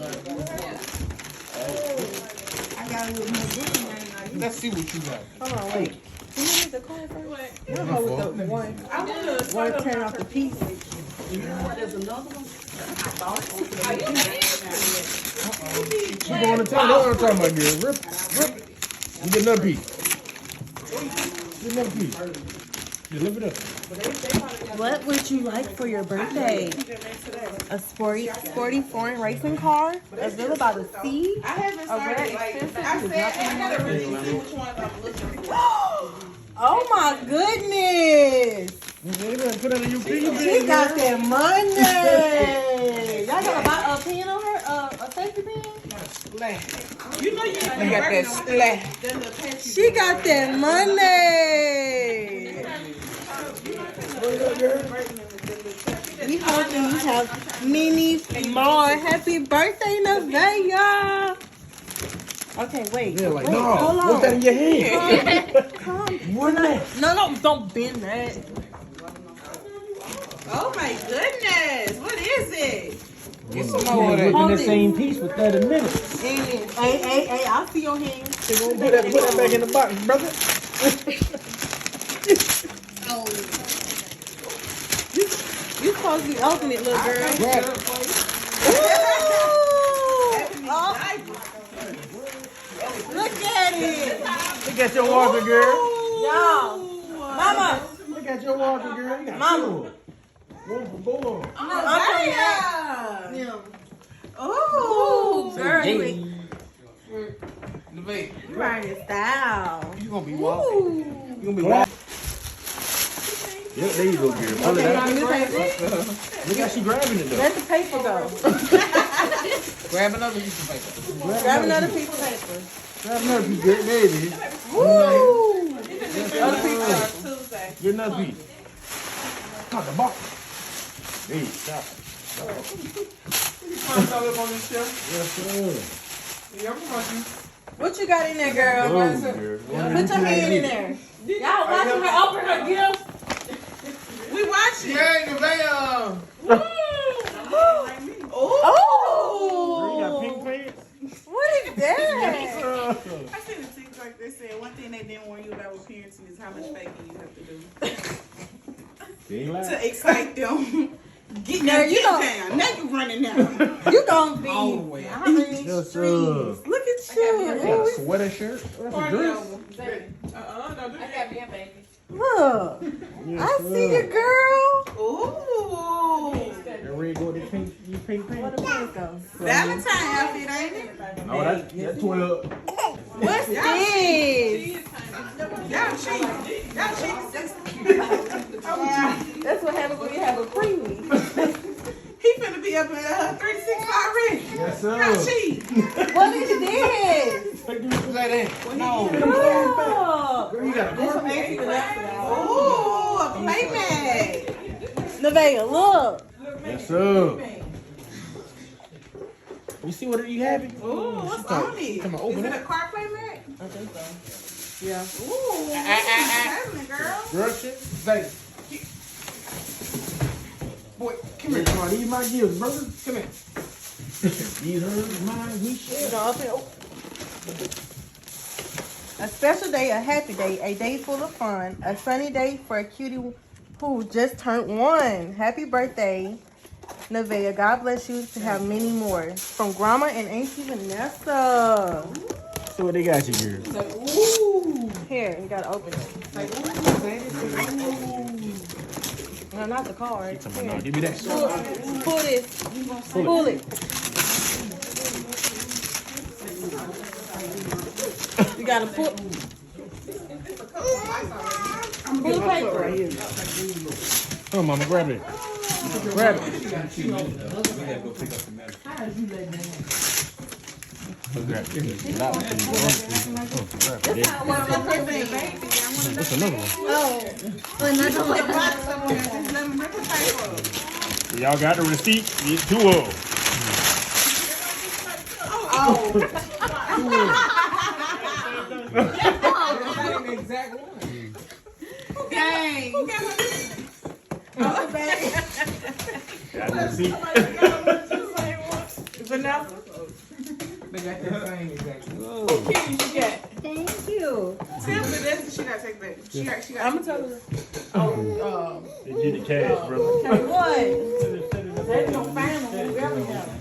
I got a little more good name. Let's see what you got. Hold on, wait. Can you get the card first? We'll go with the one turn off the piece. You know what? There's another one. She going to tell you what I'm talking about, girl. Rip it. You get another piece. Get another piece. You lift it up. What would you like for your birthday? A sporty foreign racing car? A Villa by the Sea? I haven't started. I gotta really see which one I'm looking for. Oh my goodness! Put it in your pin. She got that money! Y'all gotta buy a pen on her? A safety pen? You know you got that slack. She got that money! We hope you have many more. Happy birthday, Nevaeh! Okay, wait. Yeah, like, wait, no. hold on. What's that in your hand? Come. What that? No, don't bend that. Oh my goodness! What is it? Get some more of that. Hold In it. the same piece for 30 minutes. Hey, I see your hand. Put that back in the box, brother. You supposed to be opening it, little girl. Grab it. Ooh! Oh, look at it. Look at your walker, girl. Y'all. Mama. Look at your walker, girl. You got Mama. two. One for both. Ooh, girl. You Nevaeh, riding in style. you gonna be walking. You gonna be walking. Yep, there you go, girl. Pull it out. Look how she grabbing it though. Let the paper go. Grab another piece of paper. Grab another piece of paper. Grab another piece, girl. There it is. Woo! Tuesday. Get another piece. Cut the box. There you go. Yes, sir. What you got in there, girl? Oh, girl. Put your hand in there. Y'all watching her open her gift? We watching. Hey, Nevaeh. Oh! You got pink pants? What is that? I seen a TikTok that said one thing they didn't warn you about with parenting is how much faking you have to do They ain't lying. to excite them. Get Girl, now, you get know- down. Now you running now. You gonna be All the way out in these Yes, streets. sir. Look at You you. got a sweater shirt? That's a dress. Don't do that. Look. Yes, I see you, sir. girl. Ooh. That red go to pink Where pants? the pants go? Valentine outfit, ain't it? No, that's 12. What's this? Y'all cheap. Y'all cheap. That's what happens when you have a preemie. He finna be up in 365 already. Yes, Y'all sir. cheap. What is this? Take these to that end. No. Look. Girl, you got a This from carpet? Auntie Vanessa. Ooh, a playmate. Nevaeh, look. Yes, sir. You see what you having? Ooh, what's on it? Come on, Is open it it. a car playmate? I think so. Yeah. Ooh, what's happening, girl? Girl, shit. Say. Boy, come here. Come on, these my gifts, brother. Come here. These hers, mine, we You share. know, up here. A special day, a happy day, a day full of fun, a sunny day for a cutie who just turned 1. Happy birthday, Nevaeh. God bless you to have many more. From Grandma and Auntie Vanessa. So what they got you, girl? Ooh. Here, you gotta open it. No, not the card. No, Here. give me that. Pull this. Pull it. You gotta pull. Pull the paper. Come on, mama, grab it. Grab it. Grab it. That one, please. Grab it. That's another one. Another one. Y'all got the receipt? It's 2 of them. Dang. Got the receipt. Vanessa announcer? They got that same exact. Kitty, you got. Thank you. Tell me that's she got to take back. She got. I'm gonna tell her. Oh, They get the cash, brother. What? They gonna find them whoever got them.